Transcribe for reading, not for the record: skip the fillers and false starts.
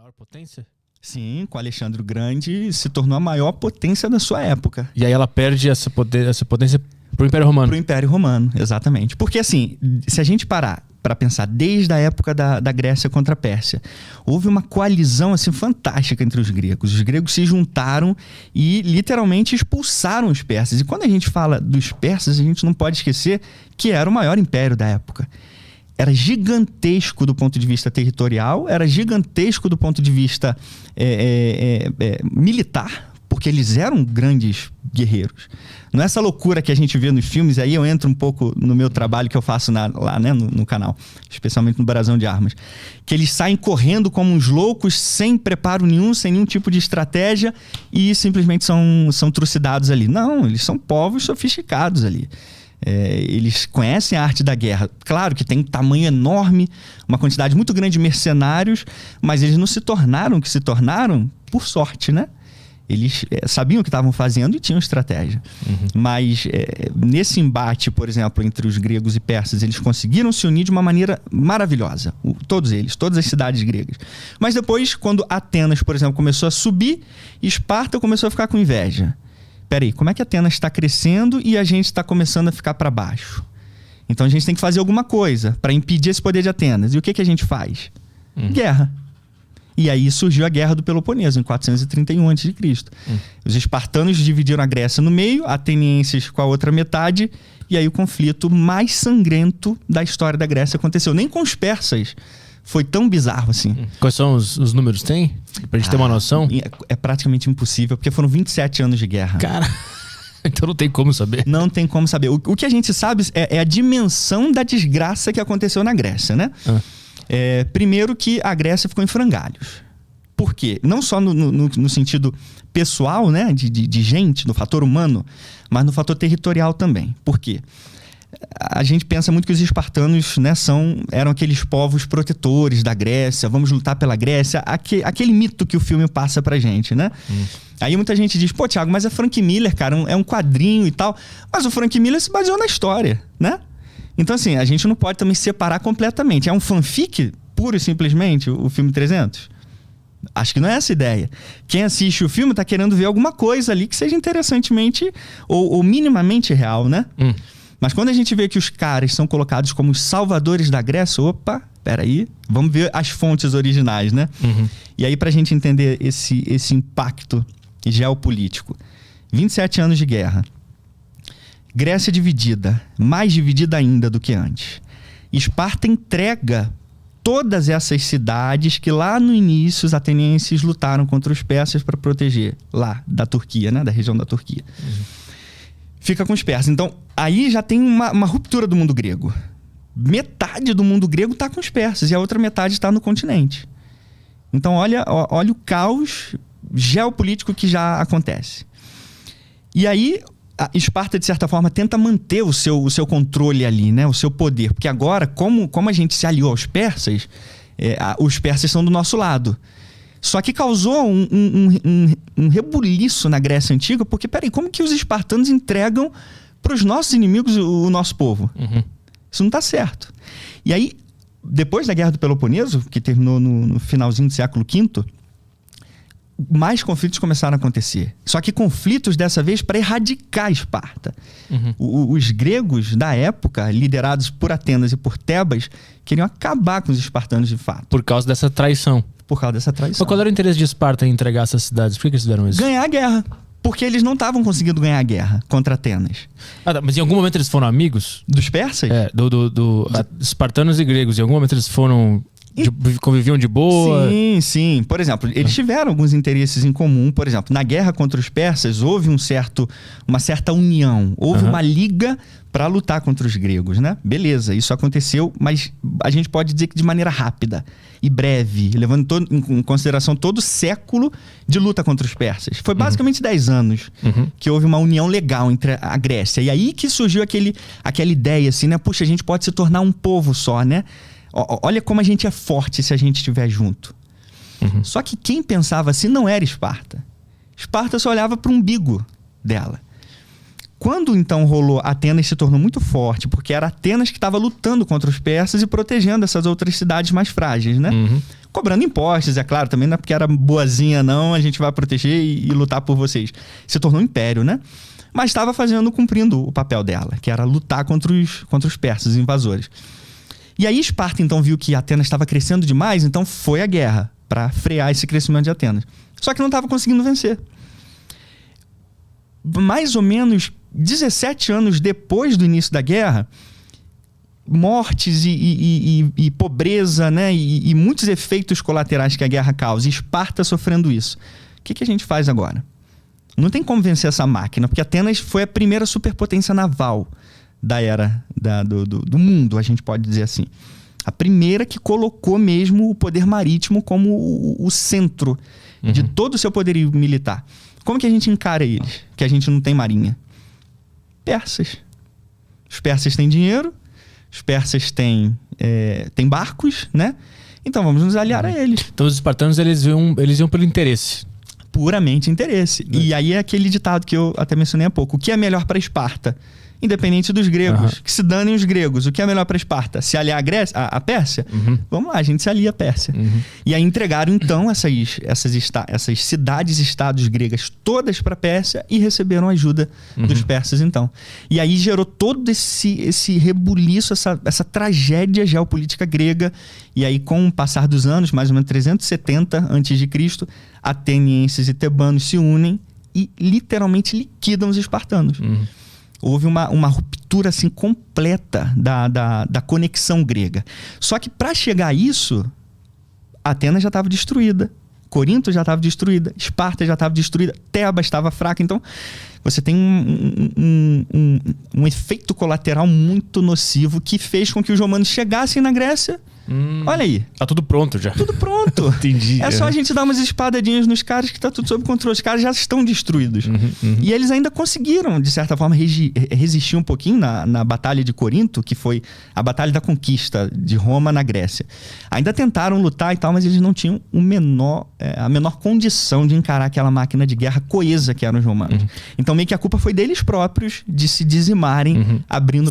maior potência? Sim, com Alexandre o Grande se tornou a maior potência da sua época. E aí ela perde essa potência pro Império Romano. Pro Império Romano, exatamente. Porque assim, se a gente parar para pensar desde a época da Grécia contra a Pérsia, houve uma coalizão assim fantástica entre os gregos. Os gregos se juntaram e literalmente expulsaram os persas. E quando a gente fala dos persas, a gente não pode esquecer que era o maior império da época. Era gigantesco do ponto de vista territorial, era gigantesco do ponto de vista militar, porque eles eram grandes guerreiros. Não é essa loucura que a gente vê nos filmes, aí eu entro um pouco no meu trabalho que eu faço lá, né, no canal, especialmente no Brasão de Armas, que eles saem correndo como uns loucos, sem preparo nenhum, sem nenhum tipo de estratégia e simplesmente são trucidados ali. Não, eles são povos sofisticados ali. Eles conhecem a arte da guerra. Claro que tem um tamanho enorme, uma quantidade muito grande de mercenários, mas eles não se tornaram o que se tornaram por sorte, né? Eles sabiam o que estavam fazendo e tinham estratégia. Mas nesse embate, por exemplo, entre os gregos e persas, eles conseguiram se unir de uma maneira maravilhosa. Todos eles, todas as cidades gregas. Mas depois, quando Atenas, por exemplo, começou a subir, Esparta começou a ficar com inveja. Peraí, como é que Atenas está crescendo e a gente está começando a ficar para baixo? Então a gente tem que fazer alguma coisa para impedir esse poder de Atenas. E o que a gente faz? Guerra. E aí surgiu a Guerra do Peloponeso, em 431 a.C. Os espartanos dividiram a Grécia no meio, atenienses com a outra metade, e aí o conflito mais sangrento da história da Grécia aconteceu. Nem com os persas foi tão bizarro assim. Quais são os números? Tem? Pra gente ter uma noção? É praticamente impossível, porque foram 27 anos de guerra. Cara, então não tem como saber. Não tem como saber. O que a gente sabe é a dimensão da desgraça que aconteceu na Grécia, né? Primeiro que a Grécia ficou em frangalhos. Por quê? Não só no sentido pessoal, né, de gente, no fator humano, mas no fator territorial também. Por quê? A gente pensa muito que os espartanos, né, eram aqueles povos protetores da Grécia, vamos lutar pela Grécia, aquele mito que o filme passa pra gente, né? Aí muita gente diz, pô, Thiago, mas é Frank Miller, cara, é um quadrinho e tal. Mas o Frank Miller se baseou na história, né? Então, assim, a gente não pode também separar completamente. É um fanfic, puro e simplesmente, o filme 300? Acho que não é essa a ideia. Quem assiste o filme tá querendo ver alguma coisa ali que seja interessantemente ou minimamente real, né? Mas quando a gente vê que os caras são colocados como os salvadores da Grécia, opa, peraí, vamos ver as fontes originais, né? E aí, pra gente entender esse impacto geopolítico. 27 anos de guerra. Grécia dividida, mais dividida ainda do que antes. Esparta entrega todas essas cidades que lá no início os atenienses lutaram contra os persas para proteger, lá da Turquia, né? Da região da Turquia. Fica com os persas. Então, aí já tem uma ruptura do mundo grego. Metade do mundo grego está com os persas e a outra metade está no continente. Então, olha o caos geopolítico que já acontece. E aí, a Esparta, de certa forma, tenta manter o seu controle ali, né? O seu poder. Porque agora, como a gente se aliou aos persas, os persas são do nosso lado. Só que causou um rebuliço na Grécia Antiga, porque, peraí, como que os espartanos entregam para os nossos inimigos o nosso povo? Isso não está certo. E aí, depois da Guerra do Peloponeso, que terminou no finalzinho do século V, mais conflitos começaram a acontecer. Só que conflitos dessa vez para erradicar Esparta. Os gregos da época, liderados por Atenas e por Tebas, queriam acabar com os espartanos de fato. Por causa dessa traição. Por causa dessa traição. Mas qual era o interesse de Esparta em entregar essas cidades? Por que eles fizeram isso? Ganhar a guerra. Porque eles não estavam conseguindo ganhar a guerra contra Atenas. Tá, mas em algum momento eles foram amigos? Dos persas? Espartanos e gregos. Em algum momento eles foram... conviviam de boa? Sim. Por exemplo, eles tiveram alguns interesses em comum. Por exemplo, na guerra contra os persas, houve uma certa união. Houve uma liga para lutar contra os gregos, né? Beleza, isso aconteceu, mas a gente pode dizer que de maneira rápida e breve, levando em consideração todo o século de luta contra os persas. Foi basicamente 10 anos que houve uma união legal entre a Grécia. E aí que surgiu aquela ideia assim, né? Puxa, a gente pode se tornar um povo só, né? Olha como a gente é forte se a gente estiver junto. Só que quem pensava assim não era Esparta. Esparta só olhava para o umbigo dela. quando então rolou, Atenas se tornou muito forte, porque era Atenas que estava lutando contra os persas e protegendo essas outras cidades mais frágeis, né? Cobrando impostos, é claro, também não é porque era boazinha não, a gente vai proteger e lutar por vocês. Se tornou um império, né? Mas estava cumprindo o papel dela, que era lutar contra os persas, os invasores. E aí Esparta então viu que Atenas estava crescendo demais, então foi à guerra para frear esse crescimento de Atenas. Só que não estava conseguindo vencer. Mais ou menos 17 anos depois do início da guerra, mortes e pobreza, né? E muitos efeitos colaterais que a guerra causa, e Esparta sofrendo isso. O que a gente faz agora? Não tem como vencer essa máquina, porque Atenas foi a primeira superpotência naval da era do mundo, a gente pode dizer assim. A primeira que colocou mesmo o poder marítimo como o centro de todo o seu poderio militar. Como que a gente encara eles? Que a gente não tem marinha? Persas. Os persas têm dinheiro, os persas têm barcos, né? Então vamos nos aliar a eles. Então os espartanos, eles iam pelo interesse. Puramente interesse. E aí é aquele ditado que eu até mencionei há pouco. O que é melhor para Esparta? Independente dos gregos. Que se danem os gregos. O que é melhor para Esparta? Se aliar a Pérsia? Vamos lá, a gente se alia a Pérsia. E aí entregaram então essas cidades-estados gregas todas para a Pérsia e receberam ajuda dos persas então. E aí gerou todo esse rebuliço, essa tragédia geopolítica grega. E aí com o passar dos anos, mais ou menos 370 a.C., atenienses e tebanos se unem e literalmente liquidam os espartanos. Houve uma ruptura assim completa da conexão grega. Só que para chegar a isso, Atenas já estava destruída, Corinto já estava destruída, Esparta já estava destruída, Tebas estava fraca. Então você tem um efeito colateral muito nocivo que fez com que os romanos chegassem na Grécia. Olha aí. Tá tudo pronto já. Tudo pronto. Entendi. É só a gente dar umas espadadinhas nos caras que tá tudo sob controle. Os caras já estão destruídos. E eles ainda conseguiram, de certa forma, resistir um pouquinho na Batalha de Corinto, que foi a Batalha da Conquista de Roma na Grécia. Ainda tentaram lutar e tal, mas eles não tinham a menor condição de encarar aquela máquina de guerra coesa que eram os romanos. Então meio que a culpa foi deles próprios de se dizimarem, abrindo